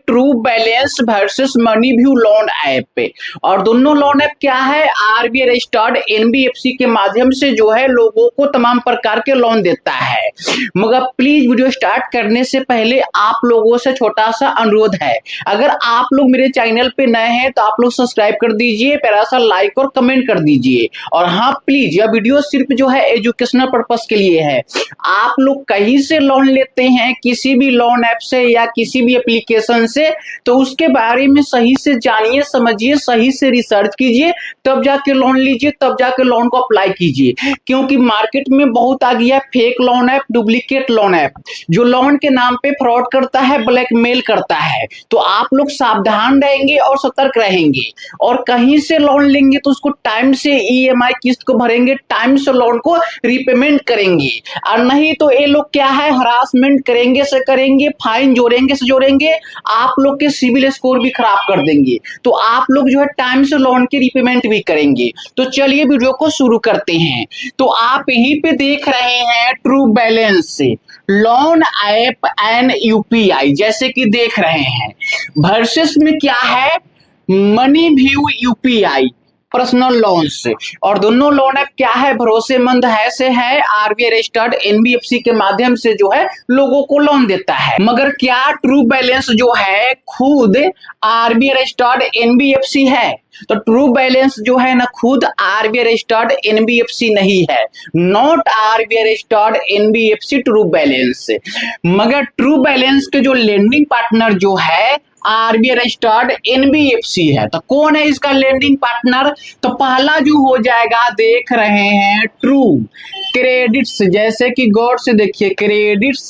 True balance versus Moneyview loan app पे। और दोनों लोन ऐप क्या है, आरबीआई रजिस्टर्ड एनबीएफसी के माध्यम से जो है लोगों को तमाम प्रकार के लोन देता है। मगर प्लीज वीडियो स्टार्ट करने से पहले आप लोगों से छोटा सा अनुरोध है, अगर आप लोग मेरे चैनल पे नए हैं तो आप लोग सब्सक्राइब कर दीजिए, प्यारा सा लाइक और कमेंट कर दीजिए। और हाँ प्लीज, यह वीडियो सिर्फ जो है एजुकेशनल पर्पस के लिए है। आप लोग कहीं से लोन लेते हैं, किसी भी लोन ऐप से या किसी भी एप्लीकेशन से, तो उसके बारे में सही से जानिए, समझिए, सही से रिसर्च कीजिए, तब जाके लोन लीजिए, तब जाके लोन को अप्लाई कीजिए। क्योंकि मार्केट में बहुत आ गया fake loan app, duplicate loan app, जो लोन के नाम पे फ्रॉड करता है, ब्लैकमेल करता है। तो आप लोग सावधान रहेंगे और सतर्क रहेंगे, और कहीं से लोन लेंगे तो उसको टाइम से ईएमआई किस्त को भरेंगे, टाइम से लोन को रीपेमेंट करेंगे। और नहीं तो ये लोग क्या है, हरासमेंट करेंगे से करेंगे, फाइन जोड़ेंगे से जोड़ेंगे, आप लोग के सिविल स्कोर भी खराब कर देंगे। तो आप लोग जो है टाइम से लोन की रीपेमेंट भी करेंगे। तो चलिए वीडियो को शुरू करते हैं। तो आप यहीं पे देख रहे हैं ट्रू बैलेंस से लोन ऐप एंड यूपीआई, जैसे कि देख रहे हैं। वर्सेस में क्या है, मनीव्यू यूपीआई पर्सनल लोन से। और दोनों लोन ऐप क्या है, भरोसेमंद है से है, आरबीआई रजिस्टर्ड एनबीएफसी के माध्यम से जो है लोगों को लोन देता है। मगर क्या ट्रू बैलेंस जो है खुद आरबीआई रजिस्टर्ड एनबीएफसी है? तो ट्रू बैलेंस जो है ना खुद आरबीआई रजिस्टर्ड एनबीएफसी नहीं है, not RBI registered NBFC true balance. मगर ट्रू बैलेंस के जो लेंडिंग पार्टनर जो है आरबीआई रजिस्टर्ड एनबीएफसी है। तो कौन है इसका लेंडिंग पार्टनर? तो पहला जो हो जाएगा, देख रहे हैं ट्रू क्रेडिट्स, जैसे कि गौर से देखिए, क्रेडिट्स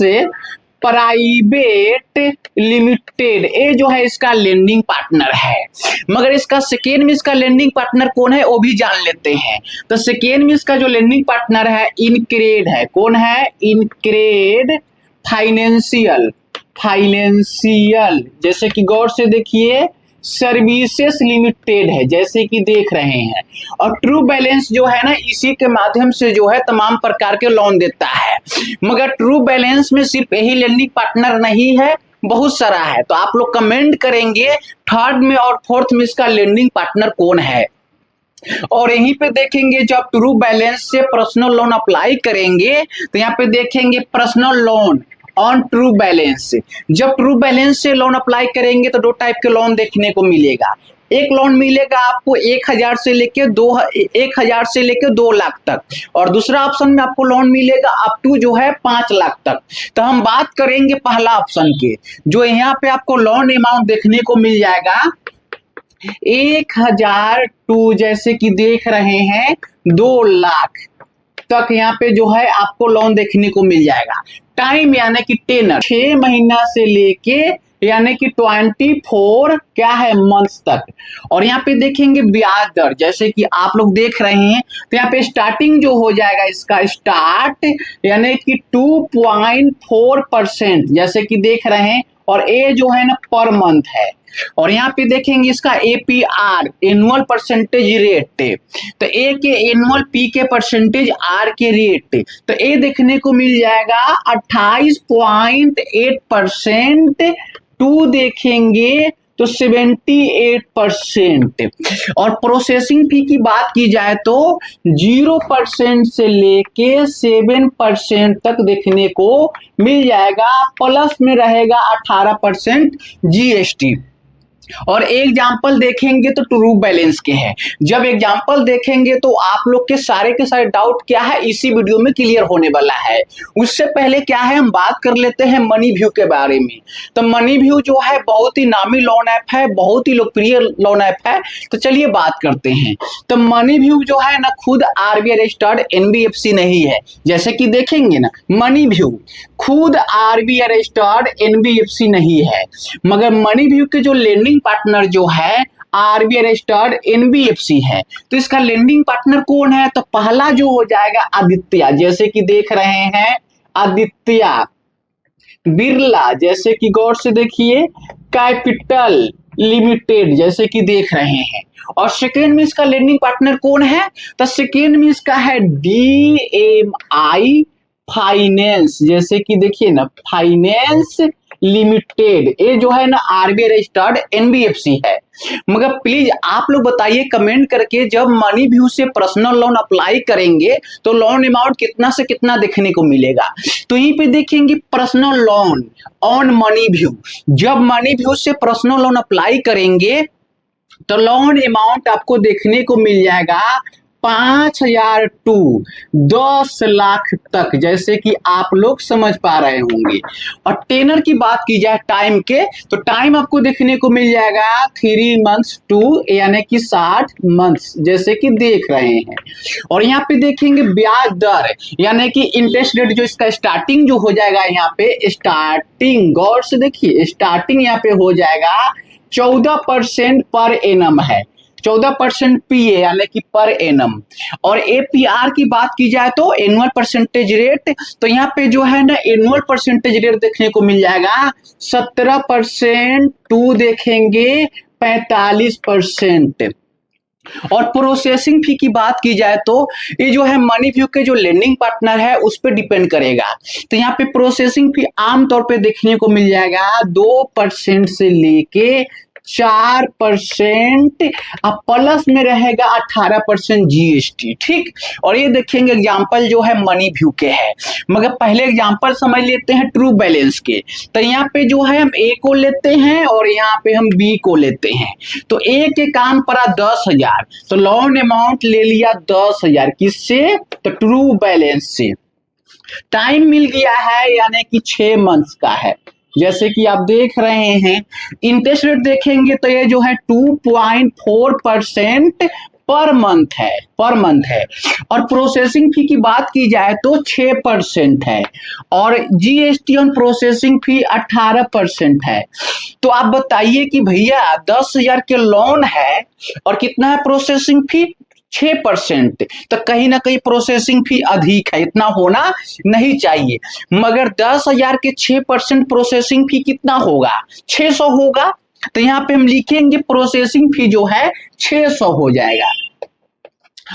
प्राइवेट लिमिटेड, ये जो है इसका लेंडिंग पार्टनर है। मगर इसका सेकेंड में इसका लेंडिंग पार्टनर कौन है वो भी जान लेते हैं। तो सेकेंड में इसका जो लेंडिंग पार्टनर है इनक्रेड है। कौन है? इनक्रेड फाइनेंशियल, जैसे कि गौर से देखिए, सर्विसेज लिमिटेड है, जैसे कि देख रहे हैं। और ट्रू बैलेंस जो है ना इसी के माध्यम से जो है तमाम प्रकार के लोन देता है। मगर ट्रू बैलेंस में सिर्फ यही लेंडिंग पार्टनर नहीं है, बहुत सारा है। तो आप लोग कमेंट करेंगे थर्ड में और फोर्थ में इसका लेंडिंग पार्टनर कौन है। और यहीं पे देखेंगे जब ट्रू बैलेंस से पर्सनल लोन अप्लाई करेंगे तो यहाँ पे देखेंगे personal loan on true balance. जब ट्रू बैलेंस से लोन अप्लाई करेंगे तो दो टाइप के लोन देखने को मिलेगा। एक लोन मिलेगा आपको 1000 से लेके 2 लाख तक, और दूसरा ऑप्शन में आपको लोन मिलेगा अप टू जो है 5 लाख तक। तो हम बात करेंगे पहला ऑप्शन के, जो यहाँ पे आपको लोन अमाउंट देखने को मिल जाएगा 1000 टू, जैसे कि देख रहे हैं 2 लाख तक यहाँ पे जो है आपको लोन देखने को मिल जाएगा। टाइम यानी कि टेनर 6 महीना से लेके यानी कि 24 क्या है मंथ्स तक। और यहाँ पे देखेंगे ब्याज दर, जैसे कि आप लोग देख रहे हैं, तो यहाँ पे स्टार्टिंग जो हो जाएगा इसका स्टार्ट यानी कि 2.4%, जैसे कि देख रहे हैं। और ए जो है ना पर मंथ है। और यहाँ पे देखेंगे इसका एपीआर, एनुअल परसेंटेज रेट, तो ए के एनुअल, पी के परसेंटेज, आर के रेट, तो ए देखने को मिल जाएगा 28.8%, टू देखेंगे तो 78%। और प्रोसेसिंग फी की बात की जाए तो 0% से लेके 7% तक देखने को मिल जाएगा, प्लस में रहेगा 18% जीएसटी। और एग्जाम्पल देखेंगे तो ट्रू बैलेंस के हैं। जब एग्जाम्पल देखेंगे तो आप लोग के सारे डाउट क्या है इसी वीडियो में क्लियर होने वाला है। उससे पहले क्या है, हम बात कर लेते हैं मनीव्यू के बारे में। तो मनीव्यू जो है बहुत ही नामी लोन ऐप है, बहुत ही लोकप्रिय लोन ऐप है। तो चलिए बात करते हैं। तो मनीव्यू जो है ना खुद आरबीआई रजिस्टर्ड एनबीएफसी नहीं है, जैसे कि देखेंगे ना मनीव्यू खुद आरबीआई रजिस्टर्ड एनबीएफसी नहीं है। मगर मनीव्यू के जो लेंडिंग पार्टनर जो है आरबीआई रजिस्टर्ड एनबीएफसी है। तो इसका लेंडिंग पार्टनर कौन है? तो पहला जो हो जाएगा आदित्य, जैसे कि देख रहे हैं आदित्य बिरला, जैसे कि गौर से देखिए कैपिटल लिमिटेड, जैसे कि देख रहे हैं। और सेकेंड में इसका लेंडिंग पार्टनर कौन है? तो सेकेंड में इसका है डीएमआई फाइनेंस, जैसे कि देखिए ना फाइनेंस लिमिटेड, ये जो है ना आरबीआई रजिस्टर्ड एनबीएफसी है। मगर प्लीज आप लोग बताइए कमेंट करके, जब मनी व्यू से पर्सनल लोन अप्लाई करेंगे तो लोन अमाउंट कितना से कितना देखने को मिलेगा। तो यहीं पे देखेंगे personal loan on money view, जब मनी व्यू से पर्सनल लोन अप्लाई करेंगे तो लोन अमाउंट आपको देखने को मिल जाएगा 5,000 टू 10 लाख तक, जैसे कि आप लोग समझ पा रहे होंगे। और टेनर की बात की जाए टाइम के, तो टाइम आपको देखने को मिल जाएगा 3 मंथ्स टू यानी कि 60 मंथ्स, जैसे कि देख रहे हैं। और यहाँ पे देखेंगे ब्याज दर यानी कि इंटरेस्ट रेट, जो इसका स्टार्टिंग जो हो जाएगा यहाँ पे स्टार्टिंग, गौर से देखिए स्टार्टिंग यहाँ पे हो जाएगा 14% पर एनम है, 14% पीए यानी कि पर एनम। और एपीआर की बात की जाए तो एनुअल परसेंटेज रेट, तो यहाँ पे जो है ना एनुअल परसेंटेज रेट देखने को मिल जाएगा 17% टू देखेंगे 45%। और प्रोसेसिंग फी की बात की जाए तो ये जो है मनी व्यू के जो लेंडिंग पार्टनर है उस पर डिपेंड करेगा। तो यहाँ पे प्रोसेसिंग फी आमतौर पे देखने को मिल जाएगा 2% से लेके 4%, अब प्लस में रहेगा 18% जीएसटी। ठीक, और ये देखेंगे एग्जांपल जो है मनी व्यू के है, मगर पहले एग्जांपल समझ लेते हैं ट्रू बैलेंस के। तो यहाँ पे जो है हम ए को लेते हैं और यहाँ पे हम बी को लेते हैं। तो ए के काम पड़ा 10,000, तो लोन अमाउंट ले लिया 10,000, किससे, तो ट्रू बैलेंस से। टाइम मिल गया है यानी कि 6 मंथ्स का है, जैसे कि आप देख रहे हैं। इंटरेस्ट रेट देखेंगे तो ये जो है 2.4% पर मंथ है, पर मंथ है। और प्रोसेसिंग फी की बात की जाए तो 6% है, और जीएसटी ऑन प्रोसेसिंग फी 18% है। तो आप बताइए कि भैया 10,000 के लोन है और कितना है प्रोसेसिंग फी, 6%, तो कहीं ना कहीं प्रोसेसिंग फी अधिक है, इतना होना नहीं चाहिए। मगर 10,000 के 6% प्रोसेसिंग फी कितना होगा, 600 होगा। तो यहाँ पे हम लिखेंगे प्रोसेसिंग फी जो है 600 हो जाएगा,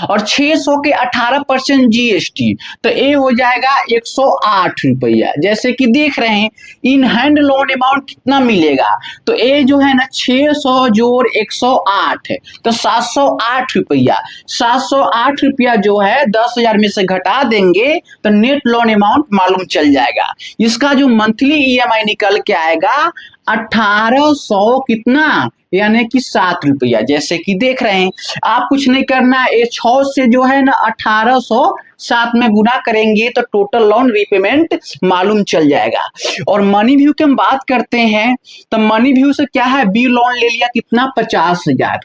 और 600 के 18% जीएसटी, तो ये हो जाएगा 108 रुपया। जैसे कि देख रहे हैं इन हैंड लोन अमाउंट कितना मिलेगा, तो ये जो है ना 600 जोड़ 108 है, तो 708 रुपया। 708 रुपया जो है 10,000 में से घटा देंगे तो नेट लोन अमाउंट मालूम चल जाएगा। इसका जो मंथली ईएमआई निकल के आएगा 1800 कितना, यानी कि 7 रुपया। जैसे कि देख रहे हैं, आप कुछ नहीं करना, ये 6 से जो है ना 1800 7 में गुना करेंगे तो टोटल लोन रीपेमेंट मालूम चल जाएगा। और मनी व्यू की हम बात करते हैं तो मनी व्यू से क्या है, बी लोन ले लिया कितना, 50,000।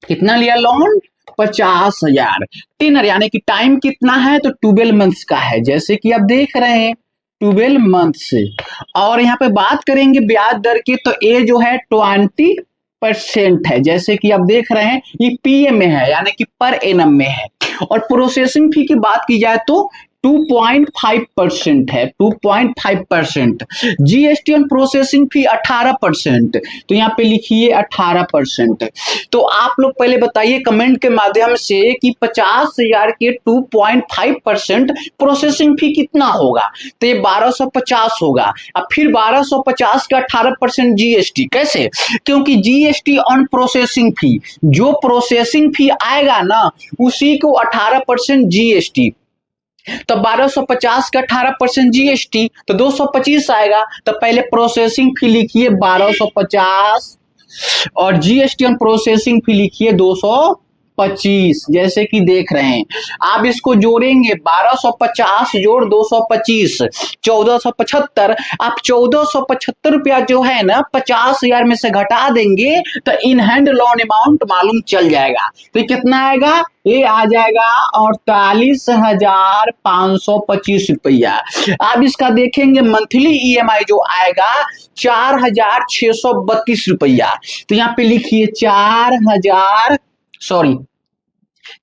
कितना लिया लोन, 50,000। टेनर यानी कि टाइम कितना है, तो 12 मंथ्स का है, जैसे कि आप देख रहे हैं 12 मंथ से। और यहाँ पे बात करेंगे ब्याज दर की, तो ये जो है 20% है, जैसे कि आप देख रहे हैं ये पीए में है यानी कि पर एनम में है। और प्रोसेसिंग फी की बात की जाए तो 2.5% है, 2.5%। जीएसटी ऑन प्रोसेसिंग फी 18%, तो यहाँ पे लिखिए 18%। तो आप लोग पहले बताइए कमेंट के माध्यम से कि 50,000 के 2.5% प्रोसेसिंग फी कितना होगा, तो ये 1250 होगा। अब फिर 1250 का 18% जीएसटी, कैसे, क्योंकि जीएसटी ऑन प्रोसेसिंग फी, जो प्रोसेसिंग फी आएगा ना उसी को 18% जीएसटी, तो 1250 का 18% जीएसटी तो 225 आएगा। तो पहले प्रोसेसिंग फी लिखिए 1250 और जीएसटी ऑन प्रोसेसिंग फी लिखिए 225, जैसे कि देख रहे हैं। आप इसको जोड़ेंगे 1250 जोड़ 225 1475। आप 1475 रुपया जो है ना 50,000 में से घटा देंगे तो इन हैंड लोन अमाउंट मालूम चल जाएगा। तो कितना आएगा, ये आ जाएगा 48,525 रुपया। आप इसका देखेंगे मंथली ईएमआई जो आएगा 4,632 रुपया। तो यहाँ पे लिखिए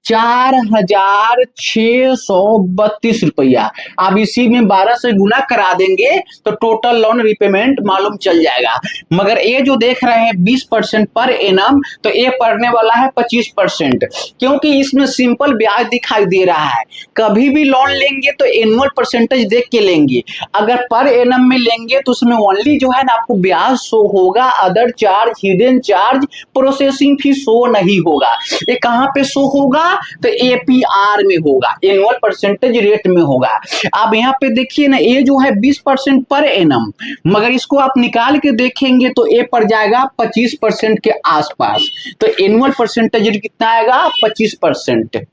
₹4,632। अब इसी में 12 से गुना करा देंगे तो टोटल लोन रिपेमेंट मालूम चल जाएगा। मगर ये जो देख रहे हैं 20% पर एनम, तो ये पड़ने वाला है 25%, क्योंकि इसमें सिंपल ब्याज दिखाई दे रहा है। कभी भी लोन लेंगे तो एनुअल परसेंटेज देख के लेंगे, अगर पर एनम में लेंगे तो उसमें ओनली जो है ना आपको ब्याज शो होगा, other charge, hidden charge, processing fee show नहीं होगा। ये कहां पे शो होगा? तो एपीआर में होगा, एनुअल परसेंटेज रेट में होगा। अब यहाँ पे देखिए ना, ये जो है 20% पर एनम, मगर इसको आप निकाल के देखेंगे तो ये पड़ जाएगा 25% के आसपास। तो एनुअल परसेंटेज कितना आएगा? 25%।